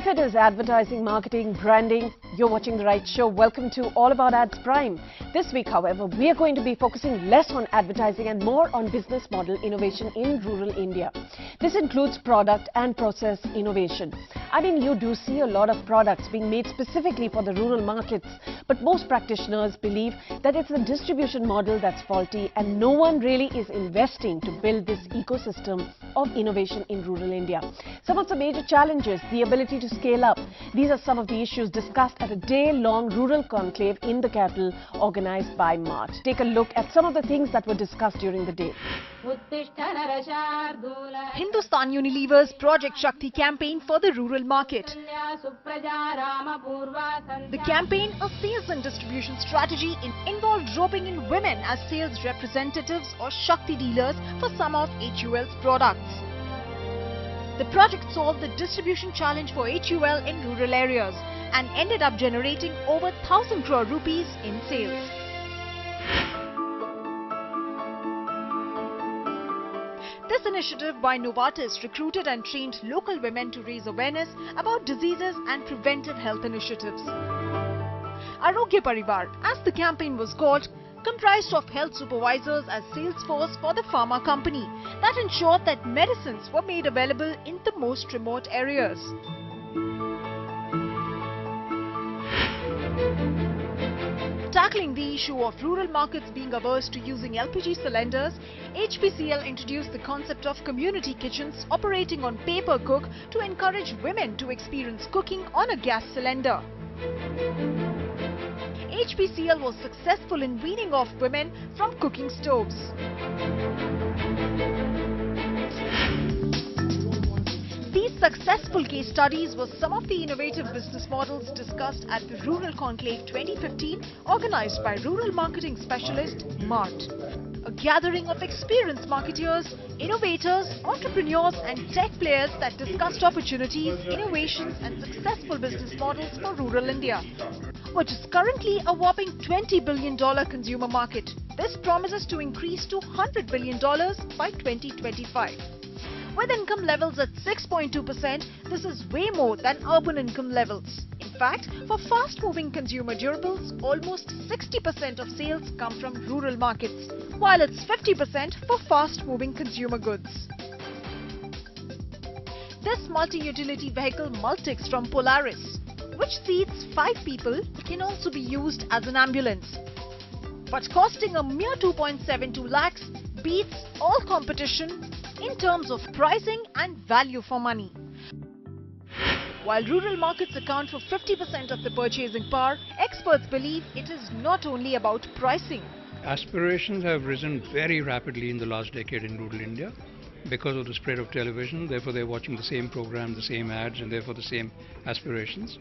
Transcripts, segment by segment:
If it is advertising, marketing, branding, you're watching the right show. Welcome to All About Ads Prime. This week, however, we are going to be focusing less on advertising and more on business model innovation in rural India. This includes product and process innovation. I mean, you do see a lot of products being made specifically for the rural markets, but most practitioners believe that it's the distribution model that's faulty and no one really is investing to build this ecosystem of innovation in rural India. Some of the major challenges, the ability to scale up. These are some of the issues discussed at a day-long rural conclave in the capital organized by Mart. Take a look at some of the things that were discussed during the day. Hindustan Unilever's Project Shakti campaign for the rural market. The campaign, a sales and distribution strategy, involved roping in women as sales representatives or Shakti dealers for some of HUL's products. The project solved the distribution challenge for HUL in rural areas and ended up generating over 1,000 crore rupees in sales. This initiative by Novartis recruited and trained local women to raise awareness about diseases and preventive health initiatives. Arogya Parivar, as the campaign was called, comprised of health supervisors as sales force for the pharma company that ensured that medicines were made available in the most remote areas. Tackling the issue of rural markets being averse to using LPG cylinders, HPCL introduced the concept of community kitchens operating on pay-per-cook to encourage women to experience cooking on a gas cylinder. HPCL was successful in weaning off women from cooking stoves. These successful case studies were some of the innovative business models discussed at the Rural Conclave 2015 organized by rural marketing specialist Mart. A gathering of experienced marketeers, innovators, entrepreneurs and tech players that discussed opportunities, innovations and successful business models for rural India, which is currently a whopping $20 billion consumer market. This promises to increase to $100 billion by 2025. With income levels at 6.2%, this is way more than urban income levels. In fact, for fast-moving consumer durables, almost 60% of sales come from rural markets, while it's 50% for fast-moving consumer goods. This multi-utility vehicle Multix from Polaris, which seats 5 people, can also be used as an ambulance. But costing a mere 2.72 lakhs beats all competition in terms of pricing and value for money. While rural markets account for 50% of the purchasing power, experts believe it is not only about pricing. Aspirations have risen very rapidly in the last decade in rural India because of the spread of television. Therefore, they're watching the same program, the same ads, and therefore the same aspirations.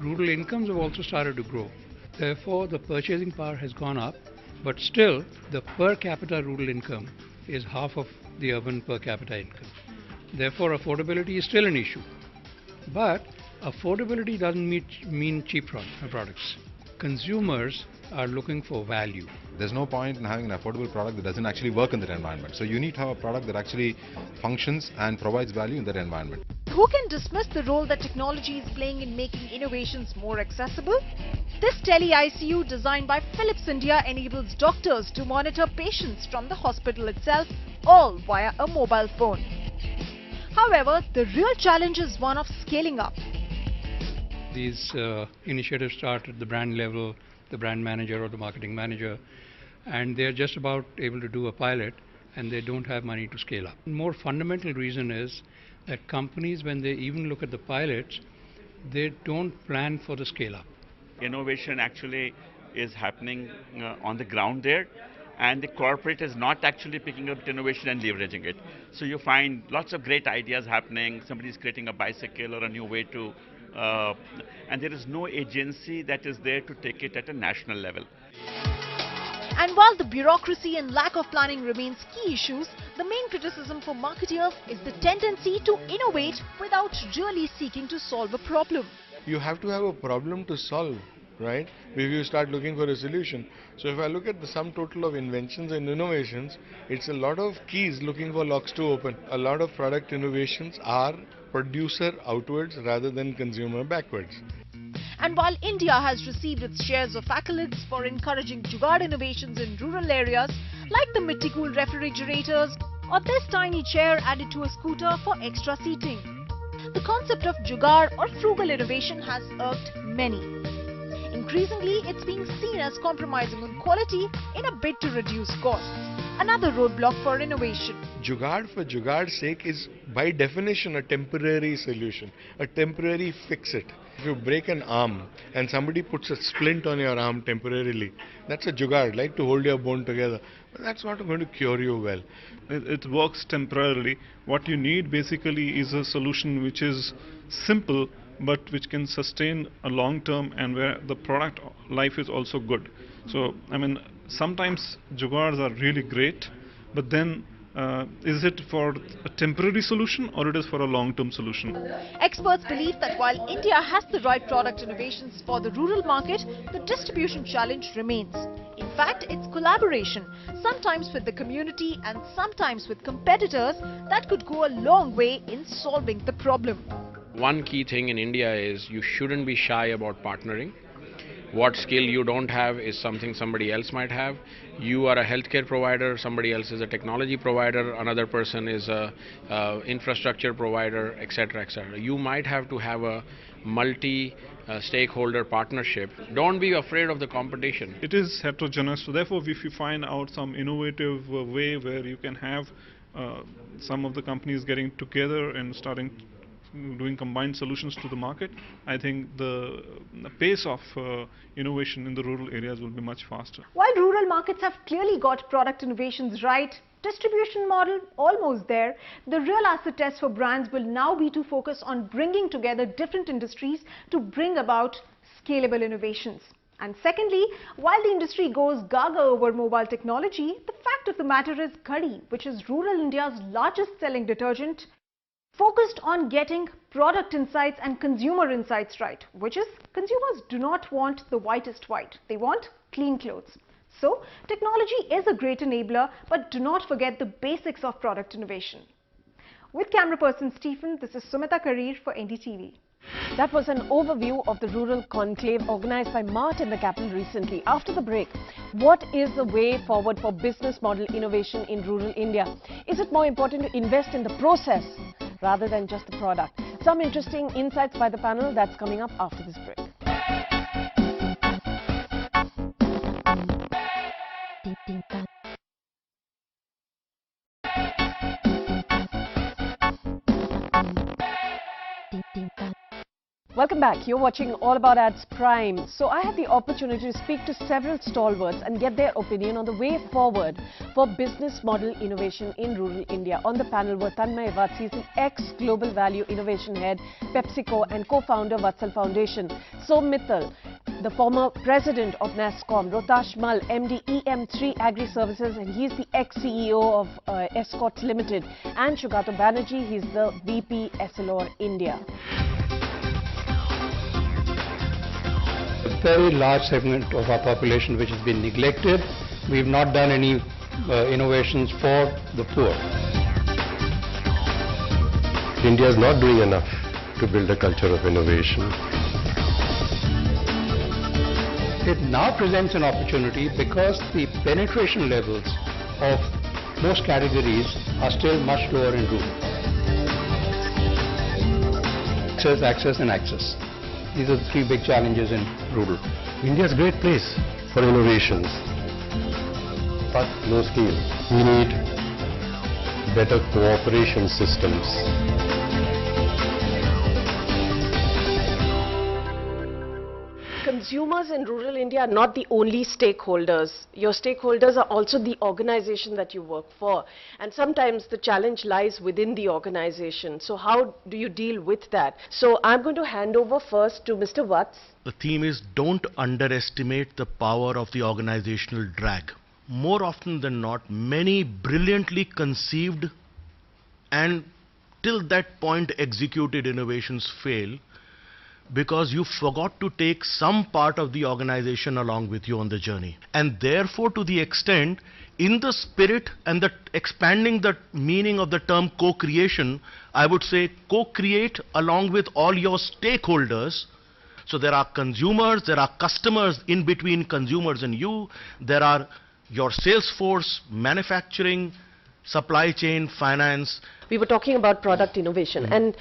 Rural incomes have also started to grow. Therefore, the purchasing power has gone up, but still the per capita rural income is half of the urban per capita income. Therefore, affordability is still an issue. But affordability doesn't mean cheap products. Consumers are looking for value. There's no point in having an affordable product that doesn't actually work in that environment. So you need to have a product that actually functions and provides value in that environment. Who can dismiss the role that technology is playing in making innovations more accessible? This tele-ICU designed by Philips India enables doctors to monitor patients from the hospital itself, all via a mobile phone. However, the real challenge is one of scaling up. These initiatives start at the brand level, the brand manager or the marketing manager, and they're just about able to do a pilot and they don't have money to scale up. The more fundamental reason is that companies, when they even look at the pilots, they don't plan for the scale up. Innovation actually is happening on the ground there, and the corporate is not actually picking up innovation and leveraging it. So you find lots of great ideas happening. Somebody's creating a bicycle or a new way to, and there is no agency that is there to take it at a national level. And while the bureaucracy and lack of planning remains key issues, the main criticism for marketeers is the tendency to innovate without really seeking to solve a problem. You have to have a problem to solve, right? Before you start looking for a solution. So if I look at the sum total of inventions and innovations, it's a lot of keys looking for locks to open. A lot of product innovations are producer outwards rather than consumer backwards. And while India has received its shares of accolades for encouraging jugaad innovations in rural areas, like the Mitti-cool refrigerators or this tiny chair added to a scooter for extra seating, the concept of jugaad or frugal innovation has irked many. Increasingly, it's being seen as compromising on quality in a bid to reduce costs. Another roadblock for innovation. Jugaad for jugaad's sake is by definition a temporary solution, a temporary fix-it. If you break an arm and somebody puts a splint on your arm temporarily, that's a jugaad, like to hold your bone together. But that's not going to cure you well. It works temporarily. What you need basically is a solution which is simple but which can sustain a long term and where the product life is also good. So, I mean, sometimes jugaads are really great, but then is it for a temporary solution or it is for a long-term solution? Experts believe that while India has the right product innovations for the rural market, the distribution challenge remains. In fact, it's collaboration, sometimes with the community and sometimes with competitors, that could go a long way in solving the problem. One key thing in India is you shouldn't be shy about partnering. What skill you don't have is something somebody else might have. You are a healthcare provider, somebody else is a technology provider, another person is a infrastructure provider, etc., etc. You might have to have a multi-stakeholder partnership. Don't be afraid of the competition. It is heterogeneous, so therefore if you find out some innovative way where you can have some of the companies getting together and starting doing combined solutions to the market, I think the pace of innovation in the rural areas will be much faster. While rural markets have clearly got product innovations right, distribution model almost there, the real acid test for brands will now be to focus on bringing together different industries to bring about scalable innovations. And secondly, while the industry goes gaga over mobile technology, the fact of the matter is Ghadi, which is rural India's largest selling detergent, focused on getting product insights and consumer insights right, which is consumers do not want the whitest white, they want clean clothes. So technology is a great enabler, but do not forget the basics of product innovation. With camera person Stephen, this is Sumita Karir for Ndtv. That was an overview of the Rural Conclave organized by Mart in the capital recently. After the break, what is the way forward for business model innovation in rural India? Is it more important to invest in the process rather than just the product? Some interesting insights by the panel. That's coming up after this break. Welcome back. You're watching All About Ads Prime. So I had the opportunity to speak to several stalwarts and get their opinion on the way forward for business model innovation in rural India. On the panel were Tanmay Vats, he's the ex-Global Value Innovation Head, PepsiCo and co-founder Vatsal Foundation. Som Mittal, the former president of NASSCOM, Rohtash Mal, MD EM3 Agri Services, and he's the ex-CEO of Escorts Limited, and Shugato Banerjee, he's the VP Essilor India. A very large segment of our population which has been neglected. We've not done any innovations for the poor. India is not doing enough to build a culture of innovation. It now presents an opportunity because the penetration levels of most categories are still much lower in rural. Access and access. These are the three big challenges in rural. India is a great place for innovations, but no scale. We need better cooperation systems. Consumers in rural India are not the only stakeholders. Your stakeholders are also the organization that you work for. And sometimes the challenge lies within the organization. So how do you deal with that? So I'm going to hand over first to Mr. Vats. The theme is don't underestimate the power of the organizational drag. More often than not, many brilliantly conceived and till that point executed innovations fail because you forgot to take some part of the organization along with you on the journey. And therefore, to the extent in the spirit and the expanding the meaning of the term co-creation, I would say co-create along with all your stakeholders. So there are consumers, there are customers in between consumers and you, there are your sales force, manufacturing, supply chain, finance. We were talking about product innovation, and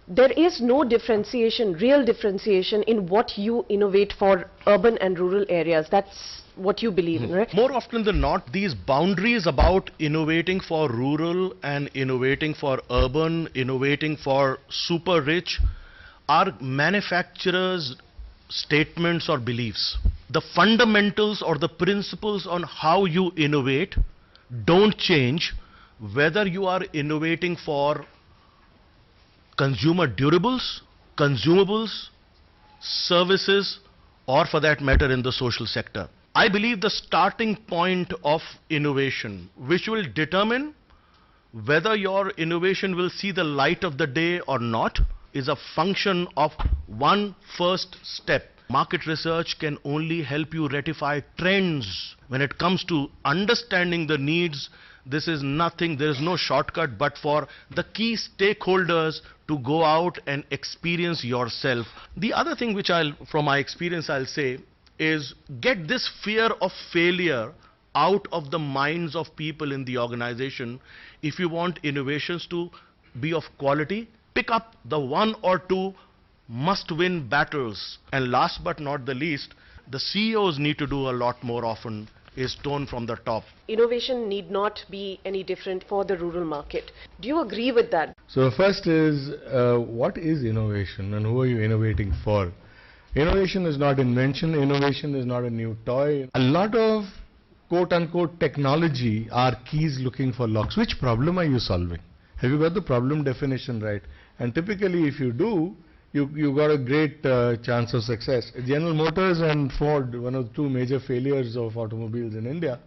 there is no differentiation, real differentiation in what you innovate for urban and rural areas. That's what you believe in, right? More often than not, these boundaries about innovating for rural and innovating for urban, innovating for super rich, are manufacturers' statements or beliefs. The fundamentals or the principles on how you innovate don't change whether you are innovating for consumer durables, consumables, services, or for that matter in the social sector. I believe the starting point of innovation, which will determine whether your innovation will see the light of the day or not, is a function of one first step. Market research can only help you rectify trends. When it comes to understanding the needs, this is nothing, there is no shortcut but for the key stakeholders to go out and experience yourself. The other thing which from my experience I'll say is get this fear of failure out of the minds of people in the organization. If you want innovations to be of quality, pick up the one or two must-win battles. And last but not the least, the CEOs need to do a lot more often is tone from the top. Innovation need not be any different for the rural market. Do you agree with that? So first is, what is innovation and who are you innovating for? Innovation is not invention, innovation is not a new toy. A lot of quote-unquote technology are keys looking for locks. Which problem are you solving? Have you got the problem definition right? And typically if you do, you got a great chance of success. General Motors and Ford, one of the two major failures of automobiles in India,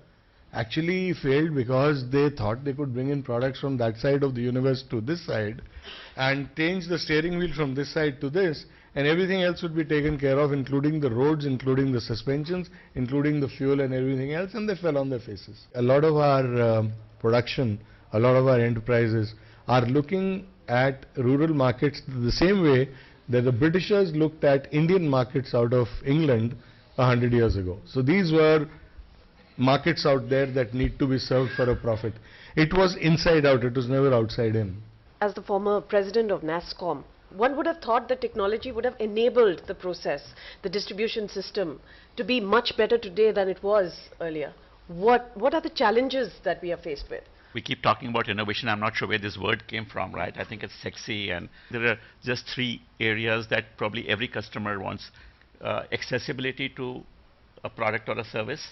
actually failed because they thought they could bring in products from that side of the universe to this side and change the steering wheel from this side to this, and everything else would be taken care of, including the roads, including the suspensions, including the fuel and everything else, and they fell on their faces. A lot of our production, a lot of our enterprises are looking at rural markets the same way that the Britishers looked at Indian markets out of England 100 years ago. So these were markets out there that need to be served for a profit. It was inside out, it was never outside in. As the former president of NASSCOM, one would have thought that technology would have enabled the process, the distribution system, to be much better today than it was earlier. What are the challenges that we are faced with? We keep talking about innovation. I'm not sure where this word came from, right? I think it's sexy, and there are just three areas that probably every customer wants. Accessibility to a product or a service.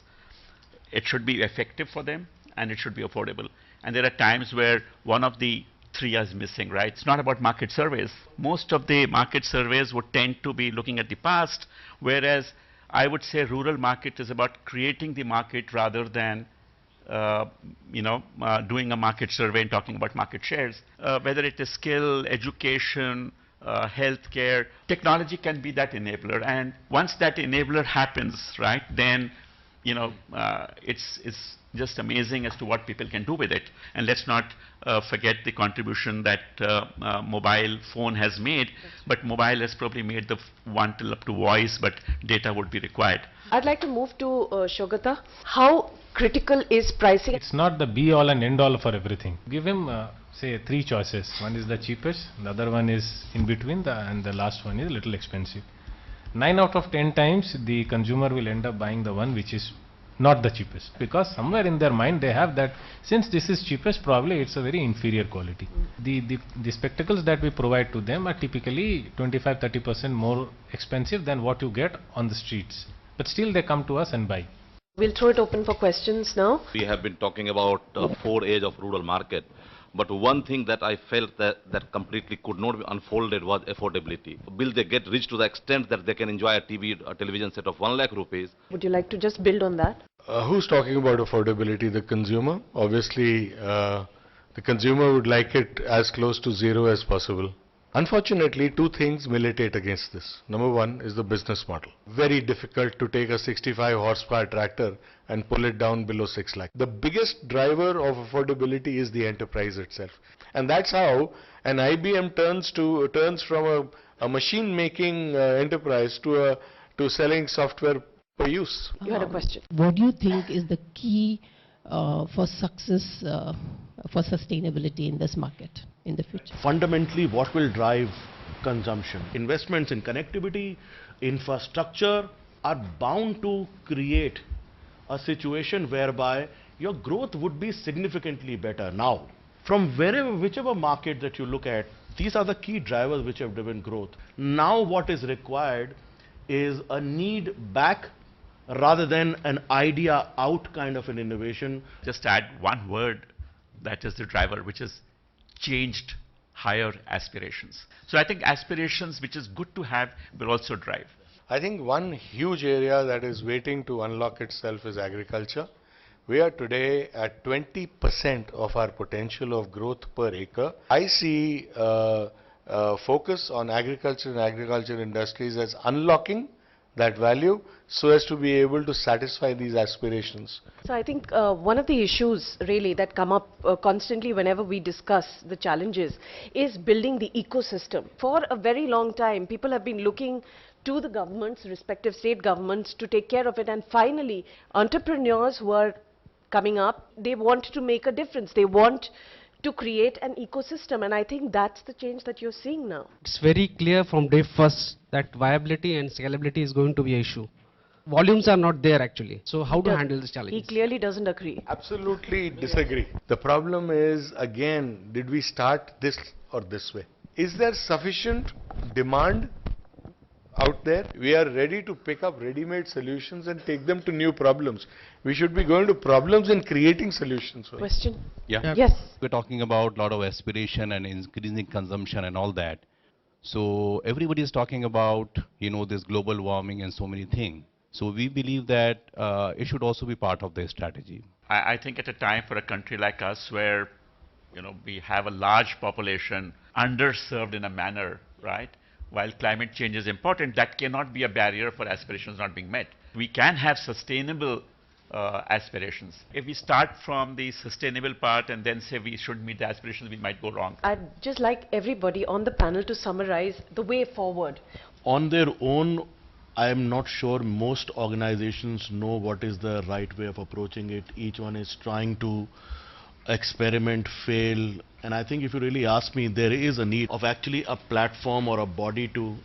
It should be effective for them, and it should be affordable. And there are times where one of the three is missing, right? It's not about market surveys. Most of the market surveys would tend to be looking at the past, whereas I would say rural market is about creating the market rather than doing a market survey and talking about market shares. Whether it is skill, education, healthcare, technology can be that enabler. And once that enabler happens, right, then it's just amazing as to what people can do with it. And let's not forget the contribution that mobile phone has made. But mobile has probably made the one till up to voice, but data would be required. I'd like to move to Shogata. How critical is pricing? It's not the be all and end all for everything. Give him say three choices. One is the cheapest, the other one is in between, and the last one is a little expensive. 9 out of 10 times the consumer will end up buying the one which is not the cheapest, because somewhere in their mind they have that since this is cheapest, probably it's a very inferior quality. The spectacles that we provide to them are typically 25-30% more expensive than what you get on the streets, but still they come to us and buy. We'll throw it open for questions now. We have been talking about 4 A's of rural market, but one thing that I felt that completely could not be unfolded was affordability. Will they get rich to the extent that they can enjoy a television set of 1 lakh rupees? Would you like to just build on that? Who's talking about affordability? The consumer. Obviously, the consumer would like it as close to zero as possible. Unfortunately, two things militate against this. Number one is the business model. Very difficult to take a 65 horsepower tractor and pull it down below 6 lakh. The biggest driver of affordability is the enterprise itself. And that's how an IBM turns from a machine making enterprise to selling software per use. You had a question. What do you think is the key for success for sustainability in this market in the future? Fundamentally, what will drive consumption? Investments in connectivity, infrastructure are bound to create a situation whereby your growth would be significantly better. Now, from whichever market that you look at, these are the key drivers which have driven growth. Now what is required is a need back rather than an idea out kind of an innovation. Just add one word, that is the driver, which is changed higher aspirations. So I think aspirations, which is good to have, will also drive. I think one huge area that is waiting to unlock itself is agriculture. We are today at 20% of our potential of growth per acre. I see focus on agriculture and agriculture industries as unlocking that value so as to be able to satisfy these aspirations. So I think one of the issues really that come up constantly whenever we discuss the challenges is building the ecosystem. For a very long time, people have been looking to the governments, respective state governments, to take care of it, and finally entrepreneurs who are coming up, they want to make a difference. They want to create an ecosystem, and I think that's the change that you're seeing now. It's very clear from day first that viability and scalability is going to be an issue. Volumes are not there actually. So how to handle this challenge? He clearly doesn't agree. Absolutely disagree. The problem is, again, did we start this or this way? Is there sufficient demand out there? We are ready to pick up ready-made solutions and take them to new problems. We should be going to problems and creating solutions. Question? Yeah. Yes. We're talking about a lot of aspiration and increasing consumption and all that. So everybody is talking about, this global warming and so many things. So we believe that it should also be part of their strategy. I think at a time for a country like us where, we have a large population underserved in a manner, right? While climate change is important, that cannot be a barrier for aspirations not being met. We can have sustainable aspirations. If we start from the sustainable part and then say we should meet the aspirations, we might go wrong. I'd just like everybody on the panel to summarize the way forward. On their own, I am not sure most organizations know what is the right way of approaching it. Each one is trying to experiment, fail, and I think if you really ask me, there is a need of actually a platform or a body to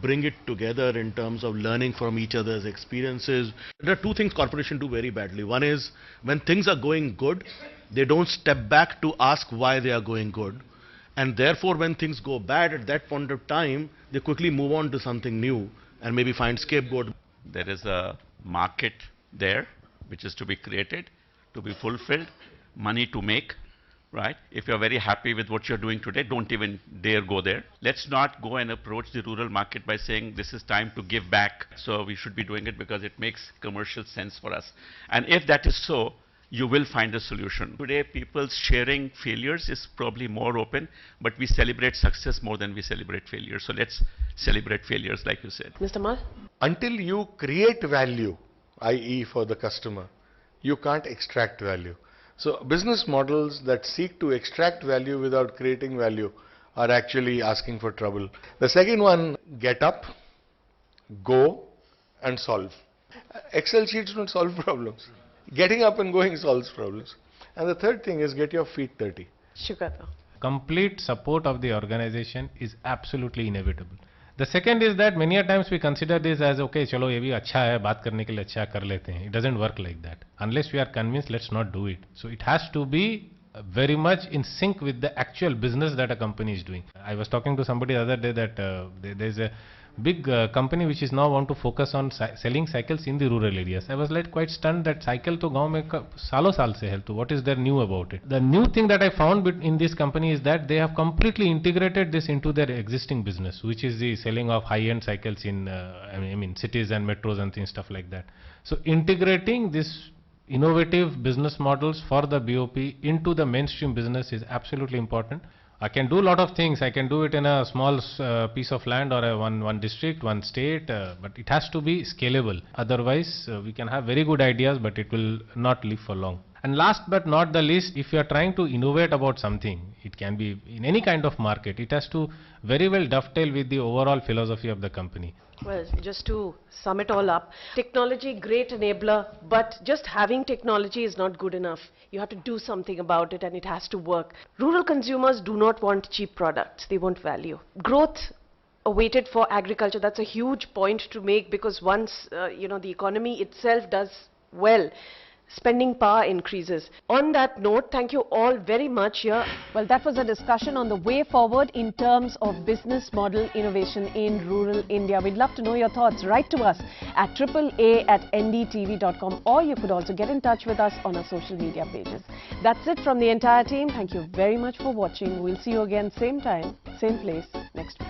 bring it together in terms of learning from each other's experiences. There are two things corporations do very badly. One is when things are going good, they don't step back to ask why they are going good, and therefore when things go bad at that point of time, they quickly move on to something new and maybe find scapegoat. There is a market there which is to be created, to be fulfilled, money to make, right? If you're very happy with what you're doing today, don't even dare go there. Let's not go and approach the rural market by saying this is time to give back, so we should be doing it because it makes commercial sense for us. And if that is so, you will find a solution. Today, people's sharing failures is probably more open, but we celebrate success more than we celebrate failure. So let's celebrate failures, like you said. Mr. Mal? Until you create value, i.e. for the customer, you can't extract value. So business models that seek to extract value without creating value are actually asking for trouble. The second one, get up, go and solve. Excel sheets don't solve problems. Getting up and going solves problems. And the third thing is get your feet dirty. Shukata. Complete support of the organization is absolutely inevitable. The second is that many a times we consider this as, okay, chalo ye bhi acha hai, baat karne ke liye acha kar lete hain. It doesn't work like that. Unless we are convinced, let's not do it. So it has to be very much in sync with the actual business that a company is doing. I was talking to somebody the other day that there's a big company which is now want to focus on selling cycles in the rural areas. I was like quite stunned that cycle to gaon mein saalo saal se hai. What is there new about it? The new thing that I found in this company is that they have completely integrated this into their existing business, which is the selling of high-end cycles in I mean cities and metros and things, stuff like that. So integrating this innovative business models for the BOP into the mainstream business is absolutely important. I can do a lot of things. I can do it in a small piece of land or one district, one state, but it has to be scalable. Otherwise, we can have very good ideas, but it will not live for long. And last but not the least, if you are trying to innovate about something, it can be in any kind of market, it has to very well dovetail with the overall philosophy of the company. Well, just to sum it all up, technology, great enabler, but just having technology is not good enough. You have to do something about it and it has to work. Rural consumers do not want cheap products, they want value. Growth awaited for agriculture, that's a huge point to make, because once the economy itself does well, spending power increases. On that note, thank you all very much here. Well, that was a discussion on the way forward in terms of business model innovation in rural India. We'd love to know your thoughts. Write to us at AAA@ndtv.com, or you could also get in touch with us on our social media pages. That's it from the entire team. Thank you very much for watching. We'll see you again same time, same place next week.